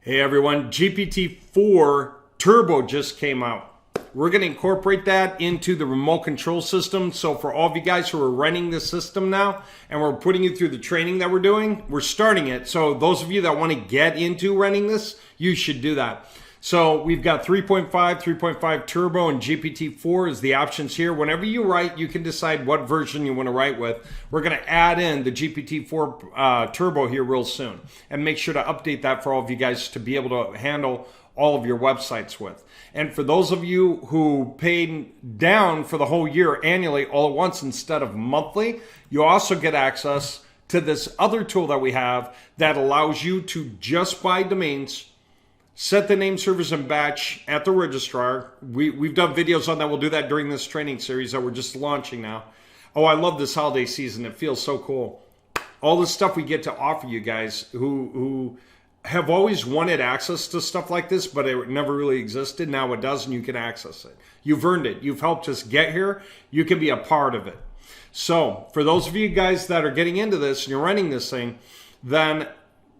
Hey everyone, GPT-4 Turbo just came out. We're going to incorporate that into the remote control system. So for all of you guys who are running this system now, and we're putting you through the training that we're doing, we're starting it. So those of you that want to get into running this, you should do that. So we've got 3.5, 3.5 Turbo, and GPT-4 is the options here. Whenever you write, you can decide what version you want to write with. We're going to add in the GPT-4 Turbo here real soon, and make sure to update that for all of you guys to be able to handle all of your websites with. And for those of you who paid down for the whole year annually all at once instead of monthly, you also get access to this other tool that we have that allows you to just buy domains, set the name servers in batch at the registrar. We've done videos on that. We'll do that during this training series that we're just launching now. Oh, I love this holiday season. It feels so cool. All the stuff we get to offer you guys who have always wanted access to stuff like this, but it never really existed. Now it does, and you can access it. You've earned it. You've helped us get here. You can be a part of it. So for those of you guys that are getting into this and you're running this thing, then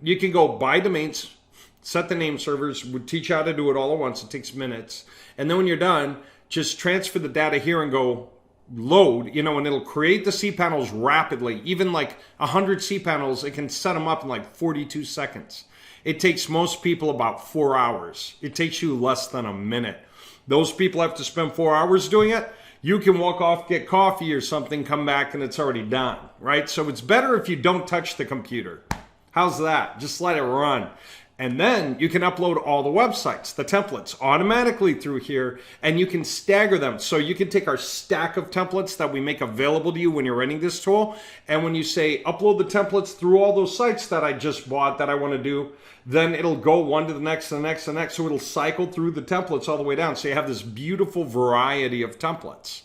you can go buy domains, set the name servers. We'll teach you how to do it all at once. It takes minutes. And then when you're done, just transfer the data here and go load, and it'll create the cPanels rapidly. Even like 100 cPanels, it can set them up in like 42 seconds. It takes most people about 4 hours. It takes you less than a minute. Those people have to spend 4 hours doing it. You can walk off, get coffee or something, come back, and it's already done, right? So it's better if you don't touch the computer. How's that? Just let it run. And then you can upload all the websites, the templates, automatically through here, and you can stagger them. So you can take our stack of templates that we make available to you when you're running this tool, and when you say upload the templates through all those sites that I just bought that I want to do, then it'll go one to the next, to the next, to the next. So it'll cycle through the templates all the way down. So you have this beautiful variety of templates,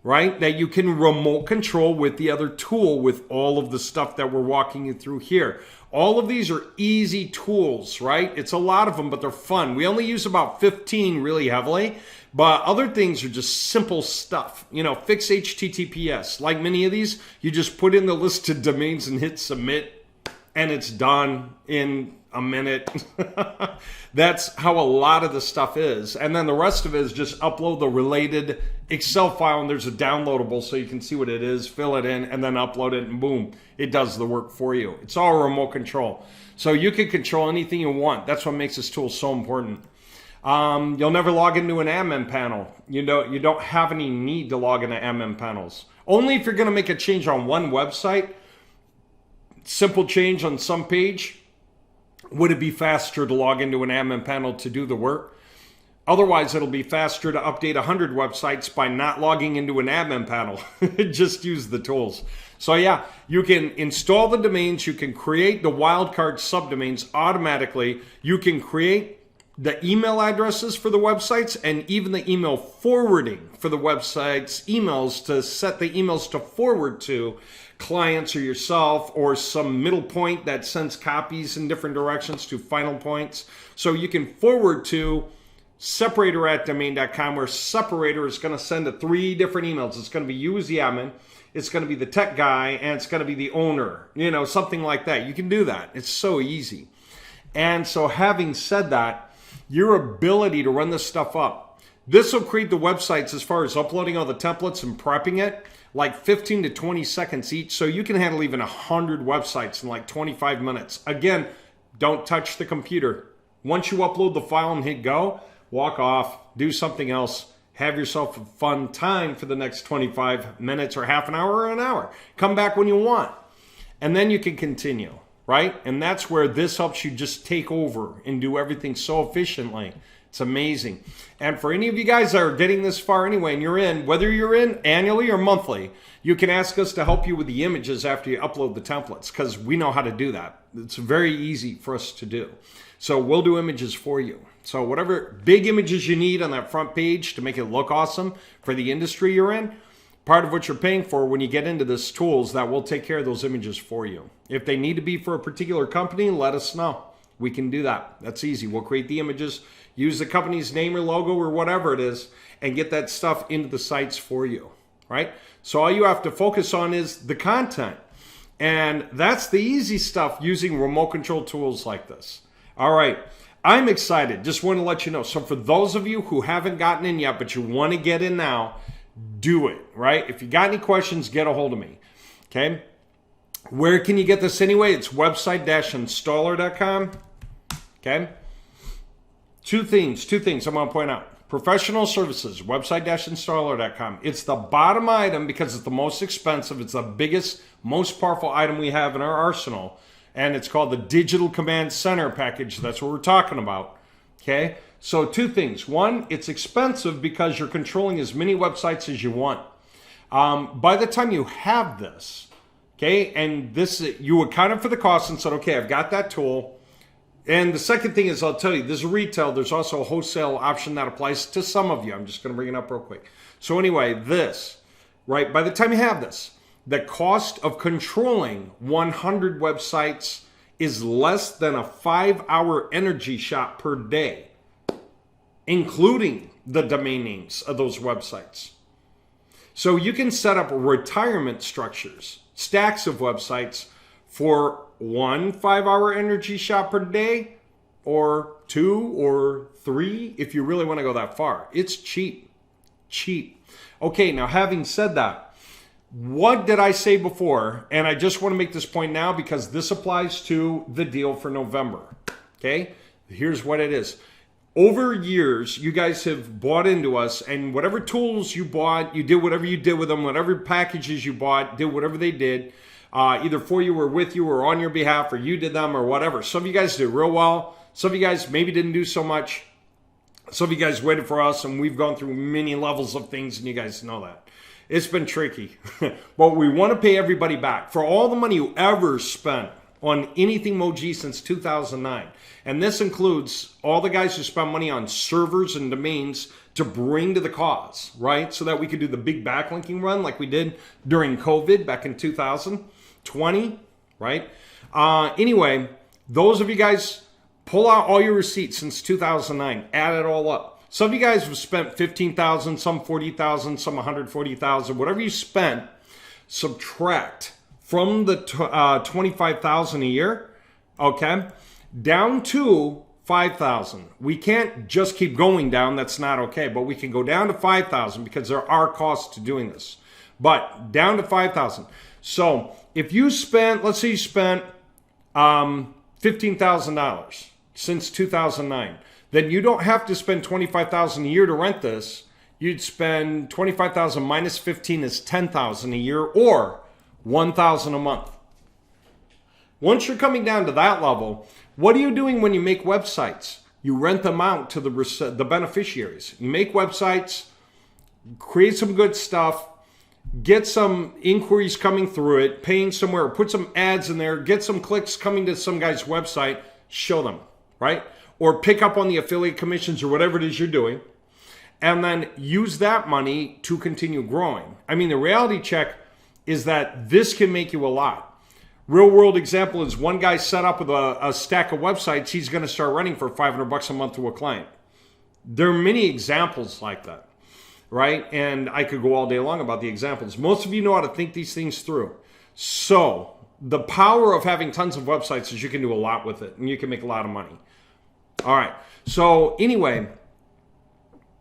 right? That you can remote control with the other tool with all of the stuff that we're walking you through here. All of these are easy tools, right? It's a lot of them, but they're fun. We only use about 15 really heavily, but other things are just simple stuff. Fix HTTPS. Like many of these, you just put in the list of domains and hit submit, and it's done in a minute. That's how a lot of the stuff is. And then the rest of it is just upload the related Excel file, and there's a downloadable so you can see what it is, fill it in, and then upload it, and boom, it does the work for you. It's all remote control. So you can control anything you want. That's what makes this tool so important. You'll never log into an admin panel. You don't have any need to log into admin panels. Only if you're going to make a change on one website, simple change on some page, would it be faster to log into an admin panel to do the work? Otherwise, it'll be faster to update 100 websites by not logging into an admin panel. Just use the tools. So yeah, you can install the domains. You can create the wildcard subdomains automatically. You can create the email addresses for the websites and even the email forwarding for the websites' emails to set the emails to forward to clients or yourself, or some middle point that sends copies in different directions to final points. So you can forward to separator@domain.com, where separator is going to send 3 different emails. It's going to be you as the admin, it's going to be the tech guy, and it's going to be the owner, something like that. You can do that. It's so easy. And so having said that, your ability to run this stuff up, this will create the websites as far as uploading all the templates and prepping it, like 15 to 20 seconds each. So you can handle even 100 websites in like 25 minutes. Again, don't touch the computer. Once you upload the file and hit go, walk off, do something else, have yourself a fun time for the next 25 minutes or half an hour or an hour. Come back when you want. And then you can continue, right? And that's where this helps you just take over and do everything so efficiently. It's amazing. And for any of you guys that are getting this far anyway, and you're in, whether you're in annually or monthly, you can ask us to help you with the images after you upload the templates, because we know how to do that. It's very easy for us to do. So we'll do images for you. So whatever big images you need on that front page to make it look awesome for the industry you're in, part of what you're paying for when you get into this tools, that we'll take care of those images for you. If they need to be for a particular company, let us know. We can do that. That's easy. We'll create the images, use the company's name or logo or whatever it is, and get that stuff into the sites for you, right? So all you have to focus on is the content. And that's the easy stuff using remote control tools like this. All right. I'm excited. Just want to let you know. So for those of you who haven't gotten in yet, but you want to get in now, do it, right? If you got any questions, get a hold of me, okay? Where can you get this anyway? It's website-installer.com, okay? Two things I'm going to point out. Professional services, website-installer.com. It's the bottom item because it's the most expensive. It's the biggest, most powerful item we have in our arsenal. And it's called the Digital Command Center package. That's what we're talking about. Okay? So two things. One, it's expensive because you're controlling as many websites as you want. By the time you have this, okay, and this, you accounted for the cost and said, okay, I've got that tool. And the second thing is, I'll tell you, there's retail. There's also a wholesale option that applies to some of you. I'm just going to bring it up real quick. So anyway, this, right, by the time you have this, the cost of controlling 100 websites is less than a 5-hour energy shot per day, including the domain names of those websites. So you can set up retirement structures, stacks of websites for 1 5-hour energy shot per day, or 2 or 3 if you really want to go that far. It's cheap. Okay, now having said that, what did I say before? And I just want to make this point now because this applies to the deal for November. Okay, here's what it is. Over years, you guys have bought into us, and whatever tools you bought, you did whatever you did with them, whatever packages you bought, did whatever they did, either for you or with you or on your behalf, or you did them or whatever. Some of you guys did real well. Some of you guys maybe didn't do so much. Some of you guys waited for us, and we've gone through many levels of things, and you guys know that. It's been tricky. But we want to pay everybody back for all the money you ever spent on anything Moji since 2009. And this includes all the guys who spent money on servers and domains to bring to the cause, right? So that we could do the big backlinking run like we did during COVID back in 2020, right? Anyway, those of you guys, pull out all your receipts since 2009, add it all up. Some of you guys have spent $15,000, some $40,000, some $140,000, whatever you spent, subtract from the $25,000 a year, okay, down to $5,000. We can't just keep going down. That's not okay. But we can go down to $5,000 because there are costs to doing this. But down to $5,000. So if you spent, let's say you spent $15,000 since 2009, then you don't have to spend $25,000 a year to rent this. You'd spend $25,000 minus 15 is $10,000 a year, or $1,000 a month. Once you're coming down to that level, what are you doing when you make websites? You rent them out to the beneficiaries. You make websites, create some good stuff, get some inquiries coming through it, paying somewhere, put some ads in there, get some clicks coming to some guy's website, show them, right? Or pick up on the affiliate commissions or whatever it is you're doing, and then use that money to continue growing. I mean, the reality check is that this can make you a lot. Real world example is one guy set up with a stack of websites. He's going to start running for $500 a month to a client. There are many examples like that, right? And I could go all day long about the examples. Most of you know how to think these things through. So the power of having tons of websites is you can do a lot with it, and you can make a lot of money. All right. So anyway,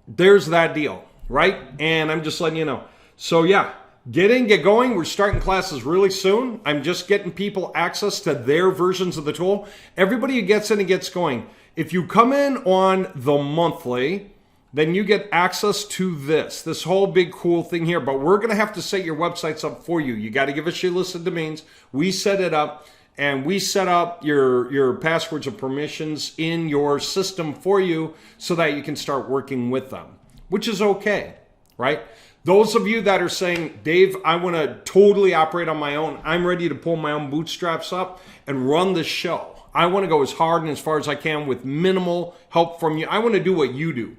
there's that deal, right? And I'm just letting you know. So yeah, get in, get going. We're starting classes really soon. I'm just getting people access to their versions of the tool. Everybody who gets in and gets going, if you come in on the monthly, then you get access to this whole big cool thing here. But we're going to have to set your websites up for you. You got to give us your list of domains. We set it up. And we set up your passwords and permissions in your system for you so that you can start working with them, which is okay, right? Those of you that are saying, Dave, I want to totally operate on my own. I'm ready to pull my own bootstraps up and run the show. I want to go as hard and as far as I can with minimal help from you. I want to do what you do.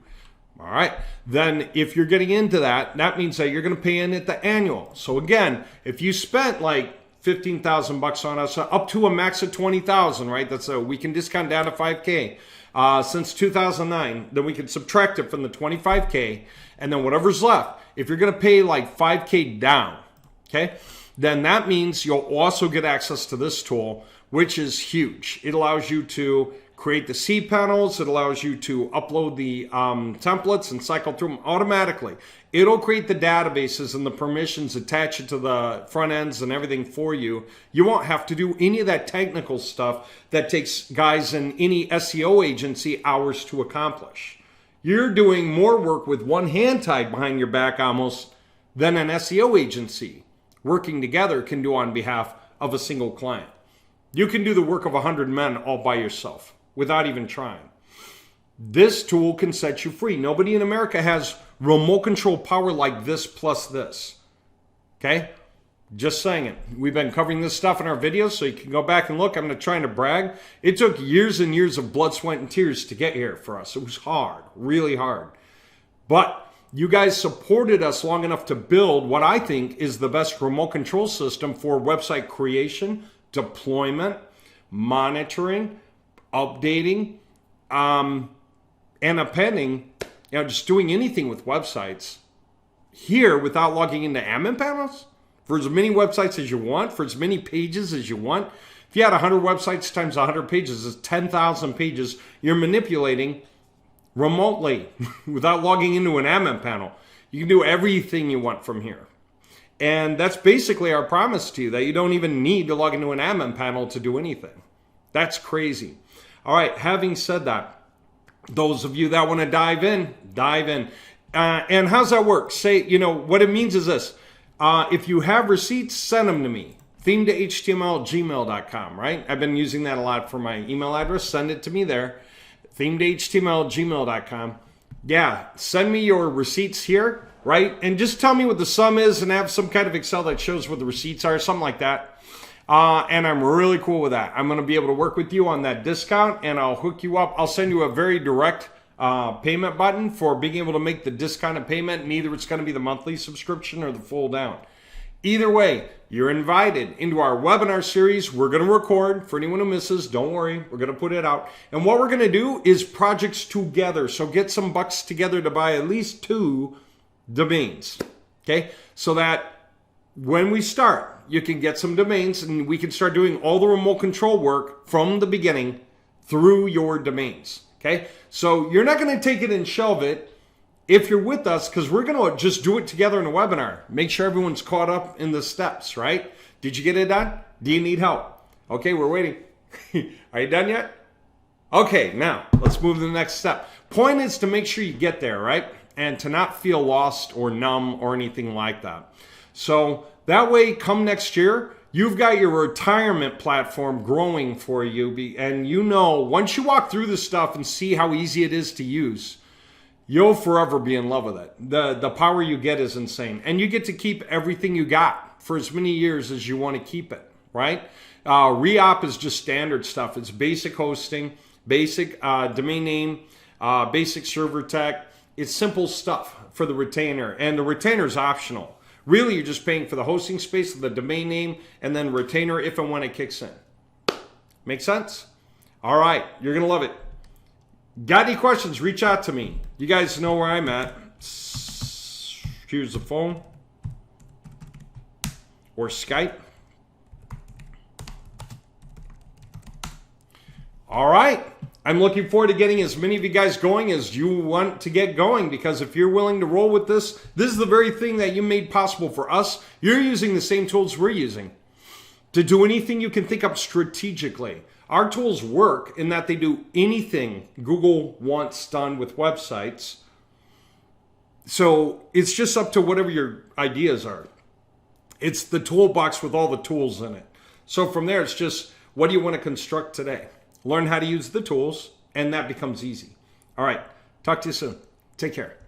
All right. Then if you're getting into that, that means that you're going to pay in at the annual. So again, if you spent like $15,000 on us, up to a max of $20,000, right? That's we can discount down to $5K since 2009. Then we can subtract it from the $25K, and then whatever's left. If you're going to pay like $5K down, okay, then that means you'll also get access to this tool, which is huge. It allows you to create the cPanels. It allows you to upload the templates and cycle through them automatically. It'll create the databases and the permissions, attach it to the front ends and everything for you. You won't have to do any of that technical stuff that takes guys in any SEO agency hours to accomplish. You're doing more work with one hand tied behind your back almost than an SEO agency working together can do on behalf of a single client. You can do the work of 100 men all by yourself without even trying. This tool can set you free. Nobody in America has remote control power like this plus this. Okay? Just saying it. We've been covering this stuff in our videos, so you can go back and look. I'm not trying to brag. It took years and years of blood, sweat, and tears to get here for us. It was hard, really hard. But you guys supported us long enough to build what I think is the best remote control system for website creation, deployment, monitoring, updating, and appending, just doing anything with websites here without logging into admin panels for as many websites as you want, for as many pages as you want. If you had 100 websites times 100 pages, it's 10,000 pages you're manipulating remotely without logging into an admin panel. You can do everything you want from here. And that's basically our promise to you, that you don't even need to log into an admin panel to do anything. That's crazy. All right, having said that, those of you that want to dive in, dive in. And how's that work? Say, what it means is this. If you have receipts, send them to me. theme2html@gmail.com, right? I've been using that a lot for my email address. Send it to me there. theme2html@gmail.com. Yeah, send me your receipts here, right? And just tell me what the sum is and have some kind of Excel that shows what the receipts are, something like that. And I'm really cool with that. I'm going to be able to work with you on that discount, and I'll hook you up. I'll send you a very direct payment button for being able to make the discounted payment, and either it's going to be the monthly subscription or the full down. Either way, you're invited into our webinar series. We're going to record. For anyone who misses, don't worry. We're going to put it out. And what we're going to do is projects together. So get some bucks together to buy at least 2 domains. Okay? So that when we start, you can get some domains and we can start doing all the remote control work from the beginning through your domains. Okay? So you're not going to take it and shelve it if you're with us, because we're going to just do it together in a webinar. Make sure everyone's caught up in the steps, right? Did you get it done? Do you need help? Okay, we're waiting. Are you done yet? Okay, now let's move to the next step. Point is to make sure you get there, right? And to not feel lost or numb or anything like that. So that way, come next year, you've got your retirement platform growing for you. And once you walk through this stuff and see how easy it is to use, you'll forever be in love with it. The power you get is insane. And you get to keep everything you got for as many years as you want to keep it, right? Re-op is just standard stuff. It's basic hosting, basic domain name, basic server tech. It's simple stuff for the retainer. And the retainer is optional. Really, you're just paying for the hosting space, the domain name, and then retainer if and when it kicks in. Make sense? All right, you're going to love it. Got any questions? Reach out to me. You guys know where I'm at. Here's the phone. Or Skype. All right. I'm looking forward to getting as many of you guys going as you want to get going, because if you're willing to roll with this is the very thing that you made possible for us. You're using the same tools we're using to do anything you can think up strategically. Our tools work in that they do anything Google wants done with websites. So it's just up to whatever your ideas are. It's the toolbox with all the tools in it. So from there, it's just, what do you want to construct today? Learn how to use the tools, and that becomes easy. All right. Talk to you soon. Take care.